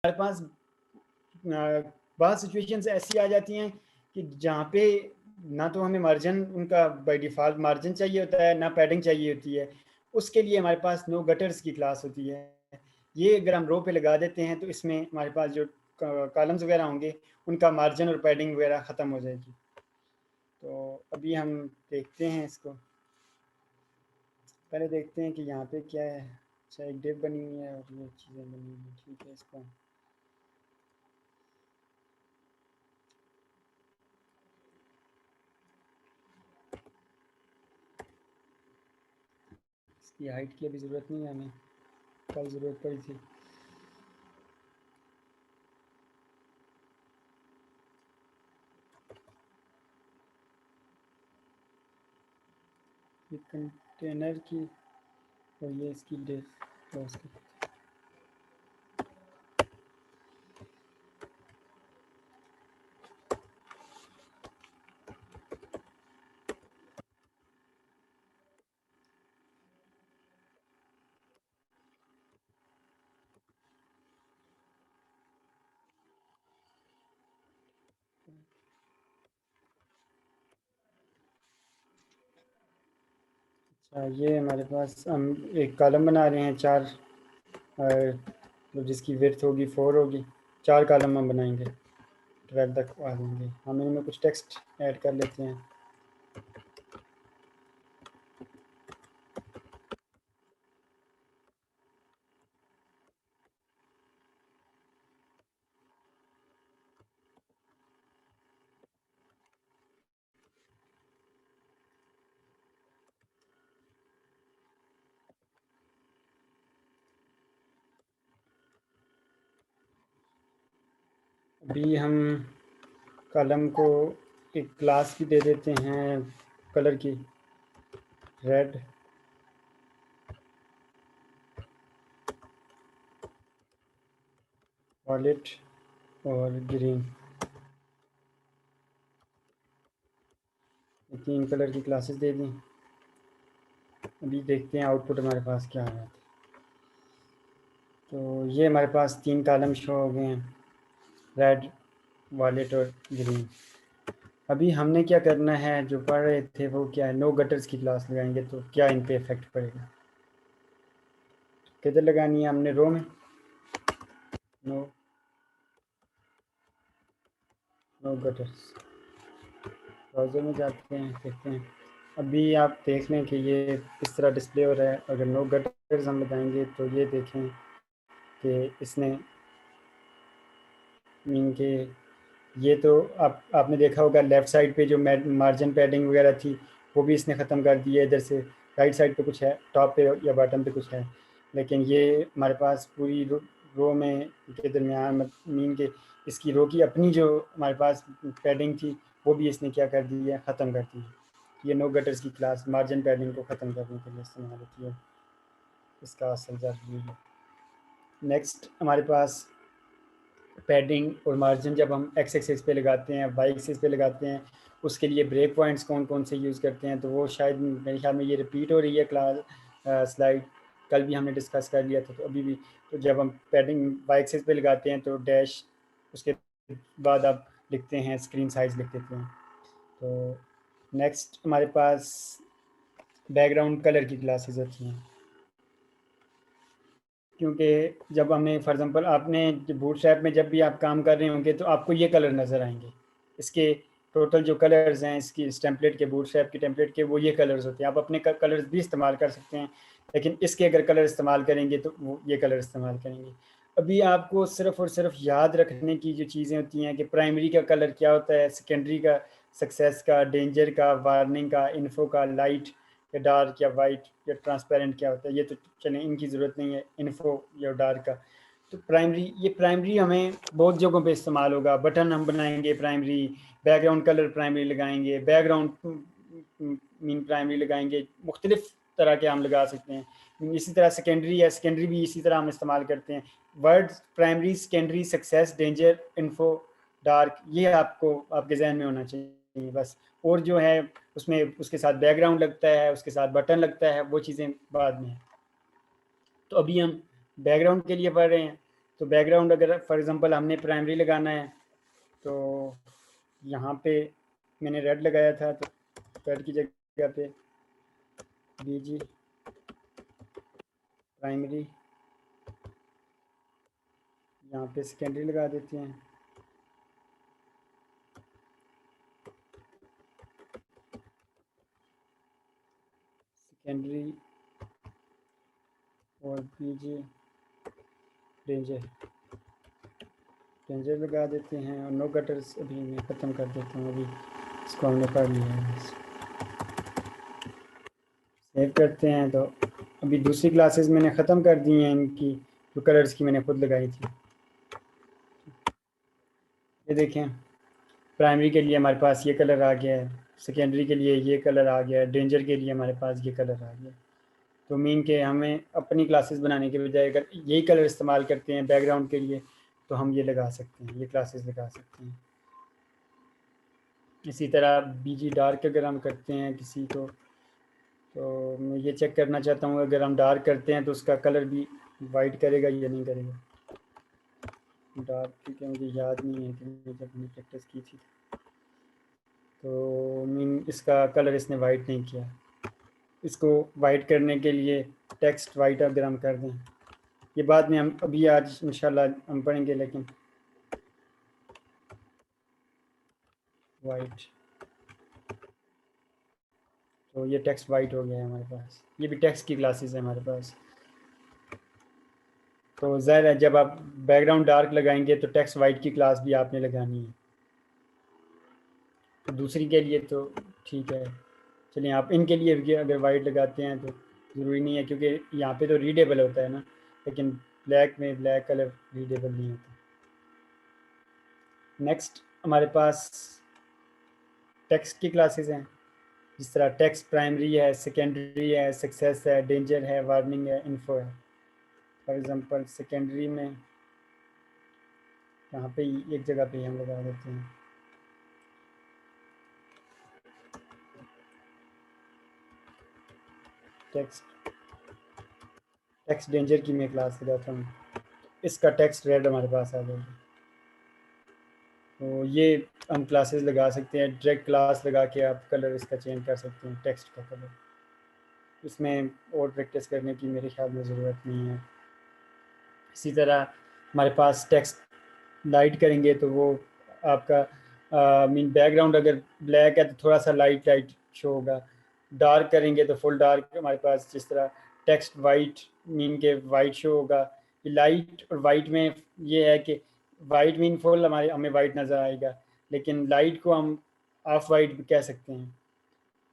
हमारे पास बहुत सिचुएशंस ऐसी आ जाती हैं कि जहाँ पे ना तो हमें मार्जिन उनका बाय डिफ़ॉल्ट मार्जिन चाहिए होता है, ना पैडिंग चाहिए होती है। उसके लिए हमारे पास नो गटर्स की क्लास होती है। ये अगर हम रो पे लगा देते हैं तो इसमें हमारे पास जो कॉलम्स वगैरह होंगे उनका मार्जिन और पैडिंग वगैरह ख़त्म हो जाएगी। तो अभी हम देखते हैं इसको। पहले देखते हैं कि यहाँ पे क्या है। अच्छा, एक डिव बनी हुई है और ये चीज़ें बनी हुई हैं। ठीक है, इसको इसकी हाइट की अभी ज़रूरत नहीं है हमें, कल ज़रूरत पड़ी थी। ये कंटेनर की और ये इसकी डिव क्लोज की। अच्छा, ये हमारे पास हम एक कॉलम बना रहे हैं 4, तो जिसकी विड्थ होगी 4 होगी। 4 कॉलम हम बनाएंगे, 12 तक आ जाएंगे। हम इनमें कुछ टेक्स्ट ऐड कर लेते हैं। अभी हम कॉलम को एक क्लास भी दे देते हैं कलर की, रेड। वॉलेट और ग्रीन, 3 कलर की क्लासेस दे दी। अभी देखते हैं आउटपुट हमारे पास क्या आ रहा है। तो ये हमारे पास 3 कॉलम शो हो गए हैं, रेड, वॉलेट और ग्रीन। अभी हमने क्या करना है, जो पढ़ रहे थे वो क्या है, नो गटर्स की क्लास लगाएंगे तो क्या इन पे इफेक्ट पड़ेगा। किधर लगानी है हमने, रो में। नो नो गटर्स, ब्राउज़र में जाते हैं, देखते हैं। अभी आप देख लें कि ये इस तरह डिस्प्ले हो रहा है। अगर नो गटर्स हम लगाएंगे तो ये देखें कि इसने मीन के ये तो आपने देखा होगा लेफ़्ट साइड पे जो मार्जिन पैडिंग वगैरह थी वो भी इसने ख़त्म कर दी है। इधर से राइट साइड पे कुछ है, टॉप पे या बॉटम पे कुछ है, लेकिन ये हमारे पास पूरी रो में के दरमियान मीन के इसकी रो की अपनी जो हमारे पास पैडिंग थी वो भी इसने क्या कर दी है, ख़त्म कर दी है। ये नो गटर्स की क्लास मार्जिन पैडिंग को ख़त्म करने के लिए इस्तेमाल होती है। इसका असल ज़र्फ ये है। नेक्स्ट हमारे पास पैडिंग और मार्जिन जब हम एक्स एक्सिस पे लगाते हैं, वाई एक्सिस पे लगाते हैं, उसके लिए ब्रेक पॉइंट्स कौन कौन से यूज़ करते हैं, तो वो शायद मेरे ख्याल में ये रिपीट हो रही है क्लास स्लाइड। कल भी हमने डिस्कस कर लिया था, तो अभी भी तो जब हम पैडिंग वाई एक्सिस पे लगाते हैं तो डैश, उसके बाद आप लिखते हैं स्क्रीन साइज़ लिख देते हैं। तो नेक्स्ट हमारे पास बैकग्राउंड कलर की क्लासेस होती हैं, क्योंकि जब हमें फॉर एग्जांपल आपने बूटस्ट्रैप में जब भी आप काम कर रहे होंगे तो आपको ये कलर नज़र आएंगे। इसके टोटल जो कलर्स हैं इसकी इस टेम्पलेट के, बूटस्ट्रैप के टेम्पलेट के, वो ये कलर्स होते हैं। आप अपने कलर्स भी इस्तेमाल कर सकते हैं, लेकिन इसके अगर कलर इस्तेमाल करेंगे तो वो ये कलर इस्तेमाल करेंगे। अभी आपको सिर्फ़ और सिर्फ याद रखने की जो चीज़ें होती हैं कि प्राइमरी का कलर क्या होता है, सेकेंडरी का सक्सेस का, डेंजर का, वार्निंग का, इन्फो का, लाइट या डार्क या वाइट या ट्रांसपेरेंट क्या होता है, ये तो चलें इनकी ज़रूरत नहीं है, इन्फो या डार्क का। तो प्राइमरी, ये प्राइमरी हमें बहुत जगहों पे इस्तेमाल होगा। बटन हम बनाएंगे प्राइमरी, बैकग्राउंड कलर प्राइमरी लगाएंगे, बैकग्राउंड मीन प्राइमरी लगाएंगे, मुख्तलिफ तरह के हम लगा सकते हैं। इसी तरह सेकेंडरी है, सेकेंडरी भी इसी तरह हम इस्तेमाल करते हैं। Word primary, secondary, success, danger, info, dark, ये आपको आपके जहन में होना चाहिए बस। और जो है उसमें उसके साथ बैकग्राउंड लगता है, उसके साथ बटन लगता है, वो चीज़ें बाद में है। तो अभी हम बैकग्राउंड के लिए पढ़ रहे हैं, तो बैकग्राउंड अगर फॉर एग्जांपल हमने प्राइमरी लगाना है तो यहाँ पे मैंने रेड लगाया था, तो रेड की जगह पे बीजी प्राइमरी, यहाँ पे सेकेंडरी लगा देते हैं। सेकेंडरी और बीजी रेंजर लगा देते हैं, और नो कटर्स अभी मैं ख़त्म कर देता हूँ। अभी इसको हमने पढ़ लिया है, सेव करते हैं। तो अभी दूसरी क्लासेस मैंने ख़त्म कर दी हैं इनकी, जो कलर्स की मैंने खुद लगाई थी। ये देखें, प्राइमरी के लिए हमारे पास ये कलर आ गया है, सेकेंडरी के लिए ये कलर आ गया है, डेंजर के लिए हमारे पास ये कलर आ गया। तो मीन के हमें अपनी क्लासेस बनाने के बजाय अगर यही कलर इस्तेमाल करते हैं बैकग्राउंड के लिए, तो हम ये लगा सकते हैं, ये क्लासेस लगा सकते हैं। इसी तरह बीजी डार्क अगर हम करते हैं किसी को, तो मैं ये चेक करना चाहता हूँ अगर हम डार्क करते हैं तो उसका कलर भी वाइट करेगा या नहीं करेगा। डार्क क्योंकि मुझे याद नहीं है कि जब मैंने प्रैक्टिस की थी, तो मीन इसका कलर इसने वाइट नहीं किया। इसको वाइट करने के लिए टेक्स्ट वाइट अगर हम कर दें, ये बाद में हम अभी आज इंशाल्लाह हम पढ़ेंगे, लेकिन वाइट, तो ये टेक्स्ट वाइट हो गया है हमारे पास। ये भी टेक्स्ट की क्लासेस है हमारे पास। तो ज़ाहिर है जब आप बैकग्राउंड डार्क लगाएंगे तो टेक्स्ट वाइट की क्लास भी आपने लगानी है। तो दूसरी के लिए तो ठीक है, चलिए आप इनके लिए भी अगर वाइट लगाते हैं तो ज़रूरी नहीं है, क्योंकि यहाँ पे तो रीडेबल होता है ना, लेकिन ब्लैक में ब्लैक कलर रीडेबल नहीं होता। नेक्स्ट हमारे पास टेक्स्ट की क्लासेस हैं, जिस तरह टेक्स्ट प्राइमरी है, सेकेंडरी है, सक्सेस है, डेंजर है, वार्निंग है, इन्फो है। फॉर एग्जांपल सेकेंडरी में यहाँ पे एक जगह पे हम लगा देते हैं टेक्स्ट डेंजर की मैं क्लास लगाता हूँ, इसका टेक्स्ट रेड हमारे पास आ जाएगा। तो ये हम क्लासेस लगा सकते हैं, डायरेक्ट क्लास लगा के आप कलर इसका चेंज कर सकते हैं, टेक्स्ट का कलर। इसमें और प्रैक्टिस करने की मेरे ख्याल में ज़रूरत नहीं है। इसी तरह हमारे पास टेक्स्ट लाइट करेंगे तो वो आपका मीन बैकग्राउंड अगर ब्लैक है तो थोड़ा सा लाइट लाइट शो होगा। डार्क करेंगे तो फुल डार्क हमारे पास, जिस तरह टेक्स्ट वाइट मीन के वाइट शो होगा। लाइट और वाइट में ये है कि वाइट मीन फुल हमें वाइट नज़र आएगा, लेकिन लाइट को हम ऑफ वाइट भी कह सकते हैं।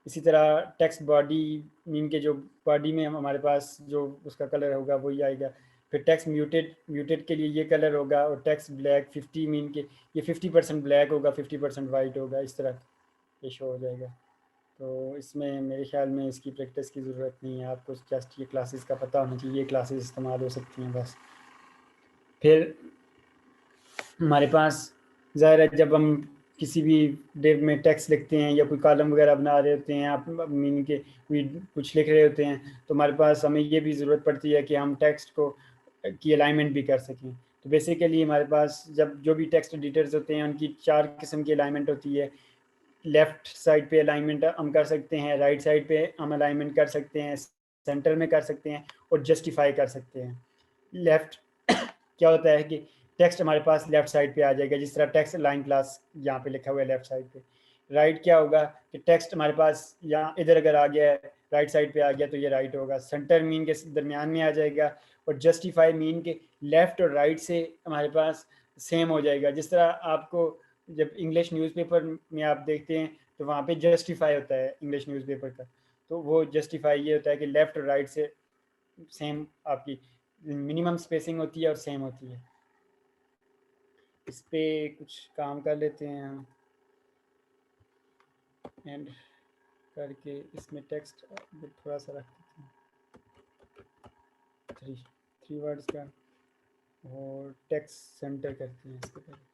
इसी तरह टेक्स्ट बॉडी मीन के जो बॉडी में हमारे पास जो उसका कलर होगा वही आएगा। फिर टेक्स्ट म्यूटेड के लिए ये कलर होगा, और टेक्स्ट ब्लैक 50 मीन के ये 50% ब्लैक होगा, 50% वाइट होगा, इस तरह ये शो हो जाएगा। तो इसमें मेरे ख्याल में इसकी प्रैक्टिस की ज़रूरत नहीं है, आपको जस्ट ये क्लासेस का पता होना चाहिए, ये क्लासेस इस्तेमाल हो सकती हैं बस। फिर हमारे पास ज़ाहिर है जब हम किसी भी डेव में टेक्स्ट लिखते हैं या कोई कॉलम वगैरह बना रहे होते हैं, आप मीन के कोई कुछ लिख रहे होते हैं, तो हमारे पास हमें ये भी ज़रूरत पड़ती है कि हम टेक्स्ट को की अलाइनमेंट भी कर सकें। तो बेसिकली हमारे पास जब जो भी टेक्स्ट एडिटर्स होते हैं उनकी 4 किस्म की अलाइनमेंट होती है। लेफ़्ट साइड पे अलाइनमेंट हम कर सकते हैं, राइट साइड पे हम अलाइनमेंट कर सकते हैं, सेंटर में कर सकते हैं, और जस्टिफाई कर सकते हैं। लेफ़्ट क्या होता है कि टेक्स्ट हमारे पास लेफ्ट साइड पे आ जाएगा, जिस तरह टेक्स्ट लाइन क्लास यहाँ पे लिखा हुआ है लेफ्ट साइड पे। राइट क्या होगा कि टेक्स्ट हमारे पास यहाँ इधर अगर आ गया है, राइट साइड पे आ गया तो ये राइट होगा। सेंटर मीन के दरमियान में आ जाएगा, और जस्टिफाई मीन के लेफ्ट और राइट से हमारे पास सेम हो जाएगा। जिस तरह आपको जब इंग्लिश न्यूज़पेपर में आप देखते हैं तो वहाँ पे जस्टिफाई होता है इंग्लिश न्यूज़पेपर का, तो वो जस्टिफाई ये होता है कि लेफ्ट और राइट से सेम आपकी मिनिमम स्पेसिंग होती है और सेम होती है। इस पे कुछ काम कर लेते हैं हम, एंड करके इसमें टेक्स्ट थोड़ा सा रख देते हैं, थ्री वर्ड्स का, और टेक्स्ट सेंटर करते हैं इसके पहले।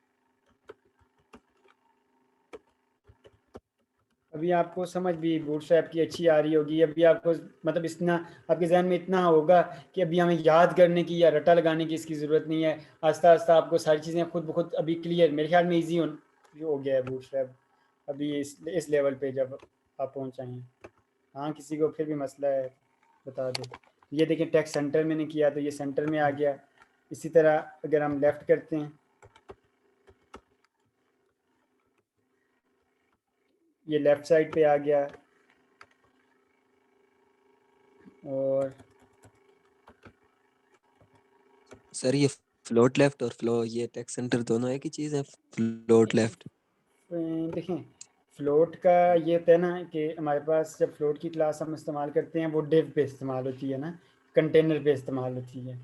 अभी आपको समझ भी बूटस्ट्रैप की अच्छी आ रही होगी, अभी आपको मतलब इतना आपके जहन में इतना होगा कि अभी हमें याद करने की या रटा लगाने की इसकी ज़रूरत नहीं है। आस्ता आस्ता आपको सारी चीज़ें खुद ब खुद अभी क्लियर, मेरे ख्याल में ईजी हो गया है बूटस्ट्रैप अभी इस लेवल पे जब आप पहुँच आए हैं। हाँ, किसी को फिर भी मसला है बता दो। ये देखिए टेक्स्ट सेंटर मैंने किया तो ये सेंटर में आ गया। इसी तरह अगर हम लेफ़्ट करते हैं, ये लेफ़्ट साइड पे आ गया। और सर ये फ्लोट लेफ्ट और फ्लो ये टेक्स्ट सेंटर दोनों एक ही चीज़ है? फ्लोट लेफ्ट देखें फ्लोट का ये होता है ना कि हमारे पास जब फ्लोट की क्लास हम इस्तेमाल करते हैं वो डिव पे इस्तेमाल होती है ना, कंटेनर पे इस्तेमाल होती है,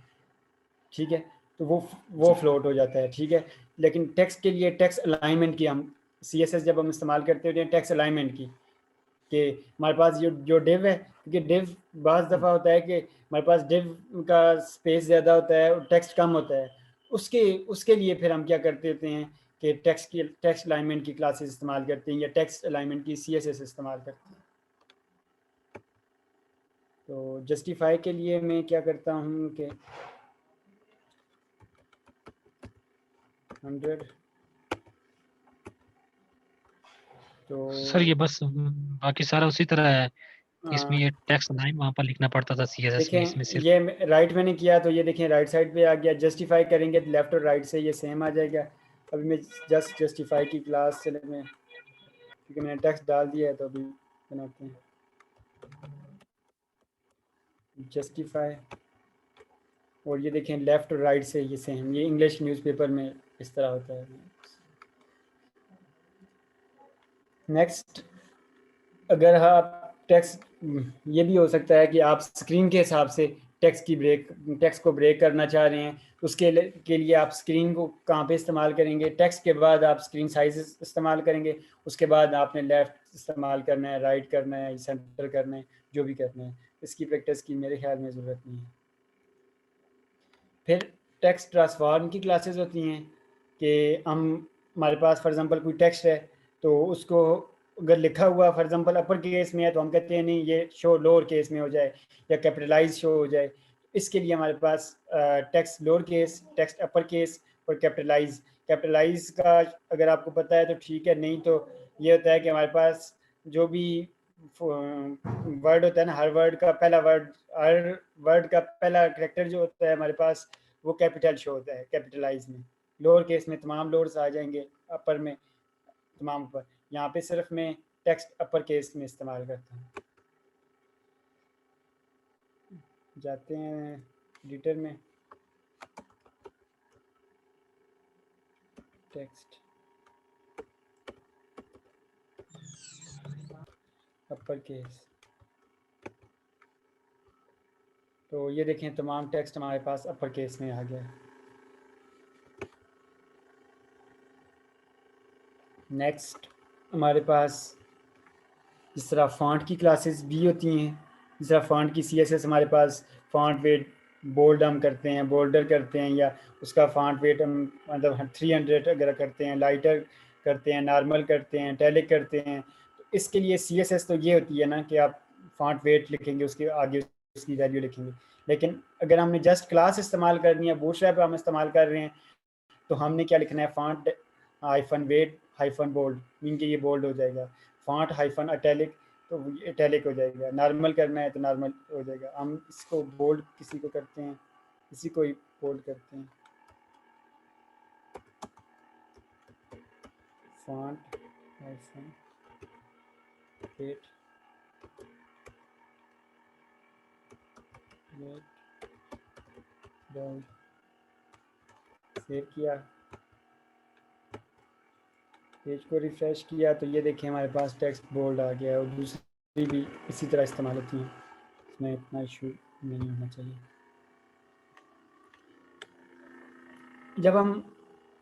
ठीक है। तो वो जी। फ्लोट हो जाता है, ठीक है। लेकिन टेक्स्ट के लिए टेक्स्ट अलाइनमेंट की हम CSS जब हम इस्तेमाल करते हैं टेक्स्ट अलाइनमेंट की, कि हमारे पास जो जो डिव है, क्योंकि डिव बाज़ दफ़ा होता है कि हमारे पास डिव का स्पेस ज़्यादा होता है और टेक्स्ट कम होता है। उसके उसके लिए फिर हम क्या करते होते हैं कि टेक्स्ट अलाइनमेंट की क्लासेस इस्तेमाल करते हैं या टेक्स्ट अलाइनमेंट की CSS इस्तेमाल करते हैं। तो जस्टिफाई के लिए मैं क्या करता हूँ कि 100 सर ये तो बस बाकी सारा उसी तरह है। इसमें ये टेक्स्ट लाइन वहाँ पर लिखना पड़ता था CSS में, इसमें देखें सिर्फ ये राइट मैंने किया तो ये देखें राइट साइड पे आ गया। जस्टिफाई करेंगे तो लेफ्ट और राइट से ये सेम आ जाएगा। अभी मैं जस्टिफाई की क्लास चले में, क्योंकि मैंने टेक्स्ट डाल दिया है तो अभी बनाते हैं जस्टिफाई। और ये देखें लेफ़्ट और राइट से ये सेम, ये इंग्लिश न्यूज़पेपर में इस तरह होता है। नेक्स्ट, अगर आप टेक्स्ट, ये भी हो सकता है कि आप स्क्रीन के हिसाब से टेक्स्ट को ब्रेक करना चाह रहे हैं। के लिए आप स्क्रीन को कहाँ पे इस्तेमाल करेंगे, टेक्स्ट के बाद आप स्क्रीन साइज इस्तेमाल करेंगे, उसके बाद आपने लेफ़्ट इस्तेमाल करना है, राइट करना है, सेंटर करना है, जो भी करना है। इसकी प्रैक्टिस की मेरे ख्याल में ज़रूरत नहीं है। फिर टेक्स्ट ट्रांसफॉर्म की क्लासेस होती हैं कि हम हमारे पास फॉर एग्जांपल कोई टेक्स्ट है तो उसको अगर लिखा हुआ फॉर एग्जांपल अपर केस में है तो हम कहते हैं नहीं ये शो लोअर केस में हो जाए या कैपिटलाइज शो हो जाए। इसके लिए हमारे पास text lower case, text upper case और कैपिटलाइज का अगर आपको पता है तो ठीक है, नहीं तो ये होता है कि हमारे पास जो भी वर्ड होता है ना, हर वर्ड का पहला करेक्टर जो होता है हमारे पास वो कैपिटल शो होता है कैपिटलाइज में। लोअर केस में तमाम लोअर्स आ जाएंगे, अपर में तमाम ऊपर। यहाँ पे सिर्फ मैं टेक्स्ट अपर केस में इस्तेमाल करता हूँ। जाते हैं एडिटर में, टेक्स्ट अपर केस, तो ये देखें तमाम टेक्स्ट हमारे पास अपर केस में आ गया। नेक्स्ट हमारे पास जिस तरह फ़ॉन्ट की क्लासेस भी होती हैं, जिस तरह फ़ॉन्ट की CSS हमारे पास फ़ॉन्ट वेट बोल्ड हम करते हैं, बोल्डर करते हैं, या उसका फ़ॉन्ट वेट हम मतलब 300 अगर करते हैं, लाइटर करते हैं, नॉर्मल करते हैं, टैलिक करते हैं। तो इसके लिए CSS तो ये होती है ना कि आप फ़ॉन्ट वेट लिखेंगे, उसके आगे उसकी वैल्यू लिखेंगे। लेकिन अगर हमने जस्ट क्लास इस्तेमाल करनी है, बूटस्ट्रैप हम इस्तेमाल कर रहे हैं, तो हमने क्या लिखना है, font hyphen weight hyphen bold, mean के ये बोल्ड हो जाएगा। फॉन्ट हाइफन अटैलिक तो अटैलिक हो जाएगा। नॉर्मल करना है तो नॉर्मल हो जाएगा। हम इसको बोल्ड किसी को करते हैं, किसी को ही बोल्ड करते हैं। Font hyphen weight bold, save किया, पेज को रिफ्रेश किया तो ये देखें हमारे पास टेक्स्ट बोल्ड आ गया है। और दूसरी भी इसी तरह इस्तेमाल होती हैं, इसमें इतना इशू नहीं होना चाहिए। जब हम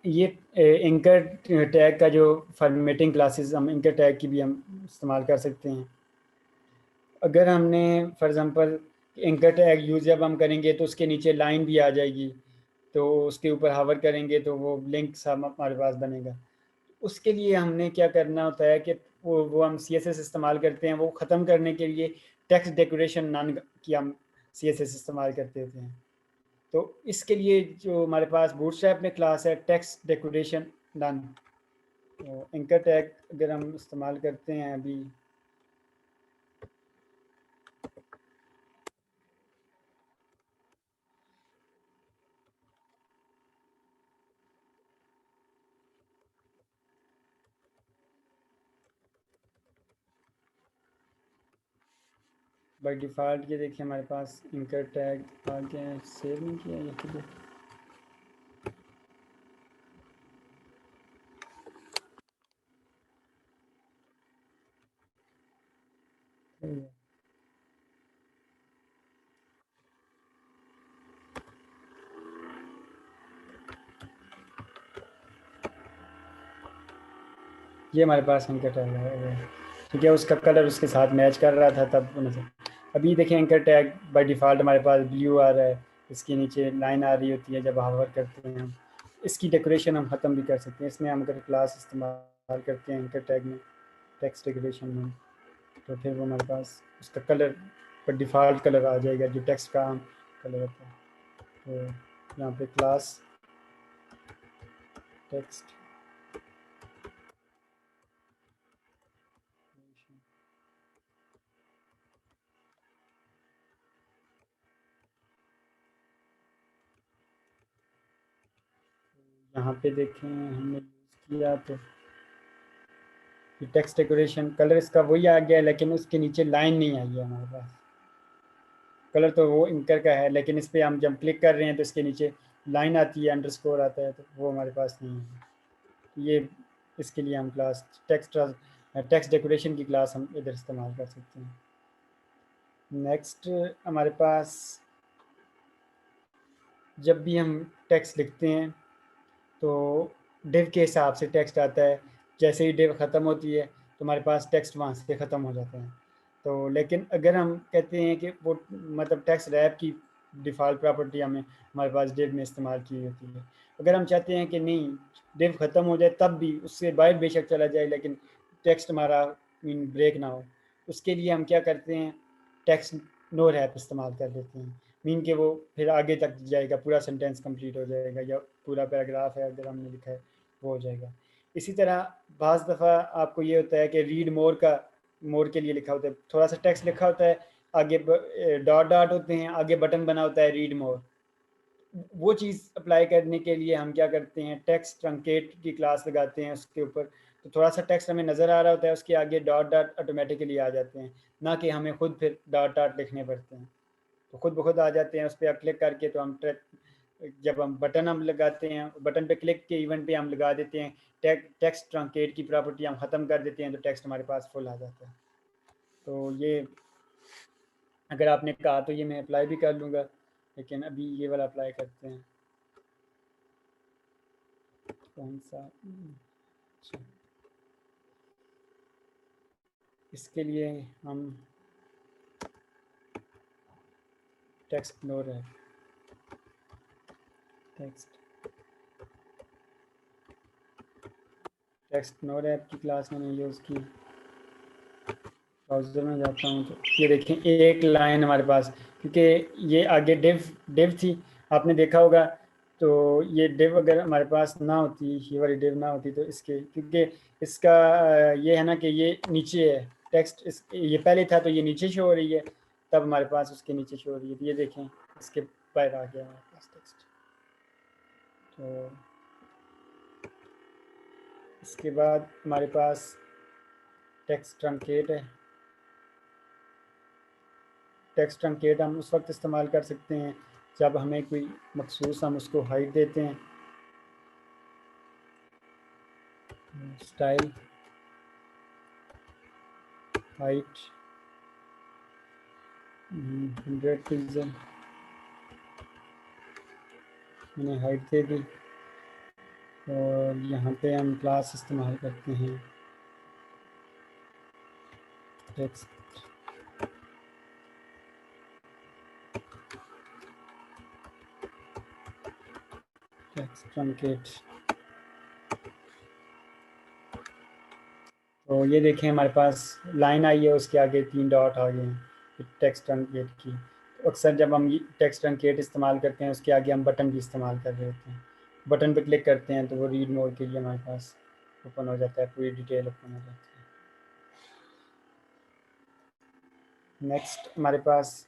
ये एंकर टैग का जो फॉर्मेटिंग क्लासेस, हम एंकर टैग की भी हम इस्तेमाल कर सकते हैं। अगर हमने for example anchor tag use जब हम करेंगे तो उसके नीचे लाइन भी आ जाएगी, तो उसके ऊपर हावर करेंगे तो वो लिंक सा हमारे पास बनेगा। उसके लिए हमने क्या करना होता है कि वो हम CSS इस्तेमाल करते हैं, वो ख़त्म करने के लिए टेक्स्ट डेकोरेशन नन की हम CSS इस्तेमाल करते थे। तो इसके लिए जो हमारे पास बूटस्ट्रैप में क्लास है टेक्स्ट डेकोरेशन नन, तो एंकर टैग अगर हम इस्तेमाल करते हैं अभी, बाय डिफ़ॉल्ट ये देखिए हमारे पास एंकर टैग आ गया है, सेव नहीं किया ये तो ये हमारे पास एंकर टैग है, ठीक है, उसका कलर उसके साथ मैच कर रहा था तब। अभी देखें एंकर टैग बाय डिफ़ॉल्ट हमारे पास ब्लू आ रहा है, इसके नीचे लाइन आ रही होती है जब हावर करते हैं हम। इसकी डेकोरेशन हम ख़त्म भी कर सकते हैं, इसमें हम अगर क्लास इस्तेमाल करते हैं एंकर टैग में टेक्स्ट डेकोरेशन में, तो फिर वो हमारे पास उसका कलर पर डिफ़ॉल्ट कलर आ जाएगा जो टेक्स्ट का कलर होता है। तो यहाँ पे क्लास टेक्स्ट यहाँ पे देखें हमने यूज़ किया तो टेक्स्ट डेकोरेशन कलर इसका वही आ गया है, लेकिन उसके नीचे लाइन नहीं आई है हमारे पास। कलर तो वो इंकर का है, लेकिन इस पर हम जब क्लिक कर रहे हैं तो इसके नीचे लाइन आती है, अंडरस्कोर आता है, तो वो हमारे पास नहीं है। ये इसके लिए हम क्लास टेक्स्ट डेकोरेशन की क्लास हम इधर इस्तेमाल कर सकते हैं। नेक्स्ट हमारे पास जब भी हम टेक्स्ट लिखते हैं तो डिव के हिसाब से टेक्स्ट आता है, जैसे ही डिव ख़त्म होती है तो हमारे पास टेक्स्ट वहाँ से ख़त्म हो जाता है। तो लेकिन अगर हम कहते हैं कि वो मतलब टेक्स्ट रैप की डिफ़ॉल्ट प्रॉपर्टी हमारे पास डिव में इस्तेमाल की होती है। अगर हम चाहते हैं कि नहीं डिव ख़त्म हो जाए तब भी उससे बाहर बेशक चला जाए लेकिन टेक्स्ट हमारा मीन ब्रेक ना हो, उसके लिए हम क्या करते हैं टेक्स्ट नो रैप इस्तेमाल कर देते हैं। मीन के वो फिर आगे तक जाएगा, पूरा सेंटेंस कंप्लीट हो जाएगा या पूरा पैराग्राफ है अगर हमने लिखा है वो हो जाएगा। इसी तरह बाज़ दफ़ा आपको ये होता है कि रीड मोर का मोर के लिए लिखा होता है, थोड़ा सा टेक्स्ट लिखा होता है, आगे डॉट डॉट होते हैं, आगे बटन बना होता है रीड मोर। वो चीज़ अप्लाई करने के लिए हम क्या करते हैं टेक्स्ट ट्रंकेट की क्लास लगाते हैं उसके ऊपर, तो थोड़ा सा टेक्स्ट हमें नज़र आ रहा होता है, उसके आगे डॉट डॉट ऑटोमेटिकली आ जाते हैं, ना कि हमें खुद फिर डॉट डॉट लिखने पड़ते हैं। तो खुद ब खुद आ जाते हैं, उस पर आप क्लिक करके तो हम जब हम बटन हम लगाते हैं बटन पे क्लिक के इवेंट पे हम लगा देते हैं टेक्स्ट ट्रंकेट की प्रॉपर्टी हम ख़त्म कर देते हैं तो टेक्स्ट हमारे पास फुल आ जाता है। तो ये अगर आपने कहा तो ये मैं अप्लाई भी कर लूँगा, लेकिन अभी ये वाला अप्लाई करते हैं। कौन सा अच्छा, इसके लिए हम टेक्स्ट इग्नोर है टेक्स्ट इग्नोर ऐप की क्लास मैंने यूज़ की। ब्राउज़र में जाता हूँ तो ये देखें एक लाइन हमारे पास, क्योंकि ये आगे डिव थी आपने देखा होगा, तो ये डिव अगर हमारे पास ना होती, ये वाली डिव ना होती तो इसके क्योंकि इसका ये है ना कि ये नीचे है टेक्स्ट, इस ये पहले था तो ये नीचे शो हो रही है, तब हमारे पास उसके नीचे शो हो रही है। तो ये देखें इसके बाहर आ गया हमारे पास टेक्स्ट। तो इसके बाद हमारे पास टेक्स्ट ट्रंकेट है। टेक्स्ट ट्रंकेट हम उस वक्त इस्तेमाल कर सकते हैं जब हमें कोई मखसूस हम उसको हाइट देते हैं। स्टाइल हाइट 100 पिक्सल मैंने हाइट दे दी, और यहाँ पे हम क्लास इस्तेमाल करते हैं टेक्स्ट ट्रंकेट। तो ये देखें हमारे पास लाइन आई है, उसके आगे 3 डॉट आ गए हैं टेक्स्ट ट्रंकेट की। तो अक्सर जब हम टेक्स्ट ट्रंकेट इस्तेमाल करते हैं उसके आगे हम बटन भी इस्तेमाल कर रहे होते हैं। बटन पे क्लिक करते हैं तो वो रीड मोड के लिए हमारे पास ओपन हो जाता है, पूरी डिटेल ओपन हो जाती है। नेक्स्ट हमारे पास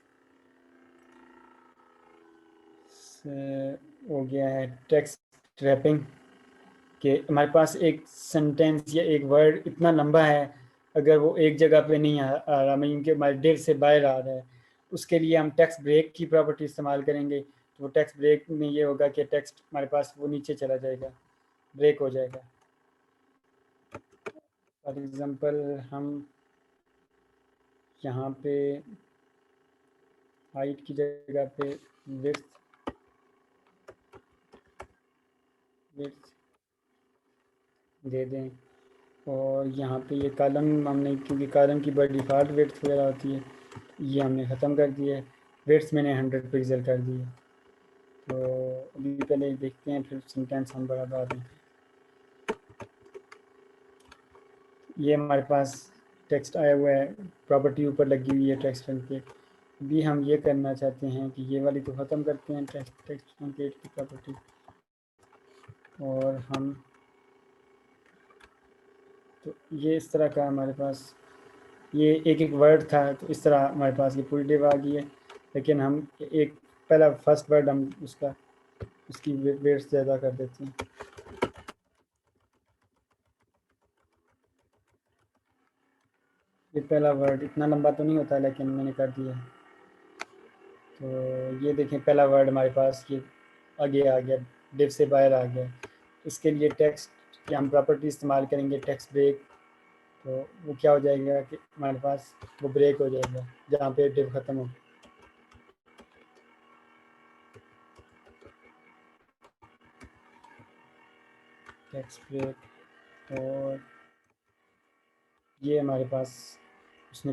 हो गया है टेक्स्ट रैपिंग कि हमारे पास एक सेंटेंस या एक वर्ड इतना लंबा है, अगर वो एक जगह पे नहीं आ रहा, मीन कि हमारे दिल से बाहर आ रहा है, उसके लिए हम टेक्स्ट ब्रेक की प्रॉपर्टी इस्तेमाल करेंगे। तो वो टेक्स्ट ब्रेक में ये होगा कि टेक्स्ट हमारे पास वो नीचे चला जाएगा, ब्रेक हो जाएगा। फॉर एग्ज़ाम्पल हम यहाँ पे हाइट की जगह पे विड्थ दे दें, और यहाँ पे ये कॉलम हमने, क्योंकि कॉलम की बाय डिफ़ॉल्ट विड्थ वगैरह होती है, ये हमने ख़त्म कर दिया है। विड्थ मैंने 100 पिक्सल कर दी है। तो अभी पहले देखते हैं, फिर सेंटेंस हम बड़ा बाद में। ये हमारे पास टेक्स्ट आया हुआ है, प्रॉपर्टी ऊपर लगी हुई है टेक्स्ट ट्रंकेट। अभी हम ये करना चाहते हैं कि ये वाली तो ख़त्म करते हैं टेक्स्ट ट्रंकेट की प्रॉपर्टी, और हम तो ये इस तरह का हमारे पास ये एक एक वर्ड था, तो इस तरह हमारे पास ये पूरी डिव आ गई है। लेकिन हम एक पहला फर्स्ट वर्ड हम उसकी वेट्स ज़्यादा कर देते हैं। ये पहला वर्ड इतना लंबा तो नहीं होता, लेकिन मैंने कर दिया। तो ये देखें पहला वर्ड हमारे पास ये आगे आ गया, डिव से बाहर आ गया। इसके लिए टेक्स्ट की हम प्रॉपर्टी इस्तेमाल करेंगे टेक्स्ट ब्रेक। तो वो क्या हो जाएगा कि हमारे पास वो ब्रेक हो जाएगा जहाँ पे डिव ख़त्म हो। टेक्स्ट ब्रेक, और ये हमारे पास उसने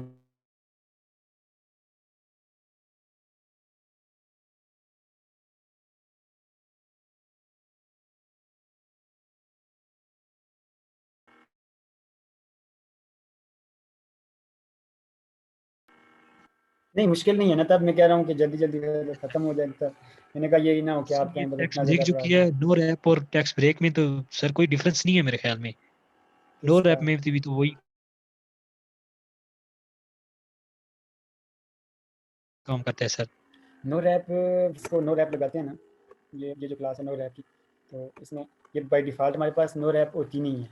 नहीं, मुश्किल नहीं है ना, तब मैं कह रहा हूँ कि जल्दी-जल्दी ख़त्म हो जाए। तब मैंने कहा यही ना हो कि सर आपके ये अंदर टेक्स्ट इतना ब्रेक ज़्यादा जो किया प्रॉब्लम। है नो रैप और टेक्स्ट ब्रेक में, तो सर कोई डिफरेंस नहीं है मेरे ख्याल में। नो किसका? रैप में भी तो वही काम करता है सर। नो रैप, इसको नो रैप लगाते हैं ना, ये जो क्लास है नो रैप की, तो इसमें ये बाय डिफ़ॉल्ट हमारे पास नो रैप होती नहीं है।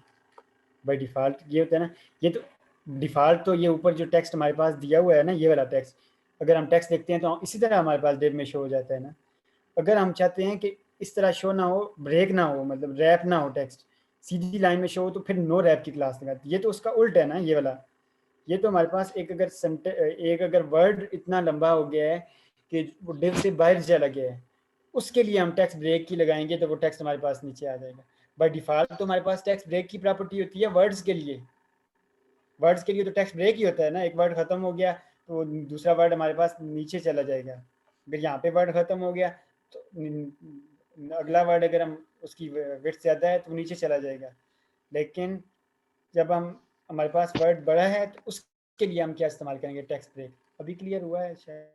बाय डिफ़ॉल्ट ये होता है ना, ये तो डिफ़ॉल्ट तो ये ऊपर जो टेक्स्ट हमारे पास दिया हुआ है ना, ये वाला टेक्स्ट, अगर हम टेक्स्ट देखते हैं तो इसी तरह हमारे पास डिव में शो हो जाता है ना। अगर हम चाहते हैं कि इस तरह शो ना हो, ब्रेक ना हो, मतलब रैप ना हो, टेक्स्ट सीधी लाइन में शो हो, तो फिर नो रैप की क्लास लगाती है। ये तो उसका उल्ट है ना, ये वाला। ये तो हमारे पास एक अगर वर्ड इतना लंबा हो गया है कि वो डिव से बाहर चला गया है, उसके लिए हम टेक्स्ट ब्रेक की लगाएंगे तो वो टेक्स्ट हमारे पास नीचे आ जाएगा। बाय डिफ़ॉल्ट तो हमारे पास टेक्स्ट ब्रेक की प्रॉपर्टी होती है वर्ड्स के लिए। वर्ड्स के लिए तो टेक्स्ट ब्रेक ही होता है ना, एक वर्ड ख़त्म हो गया तो दूसरा वर्ड हमारे पास नीचे चला जाएगा। अगर यहाँ पे वर्ड ख़त्म हो गया तो अगला वर्ड अगर हम उसकी विड्थ ज़्यादा है तो नीचे चला जाएगा। लेकिन जब हम हमारे पास वर्ड बड़ा है तो उसके लिए हम क्या इस्तेमाल करेंगे, टेक्स्ट ब्रेक। अभी क्लियर हुआ है शायद?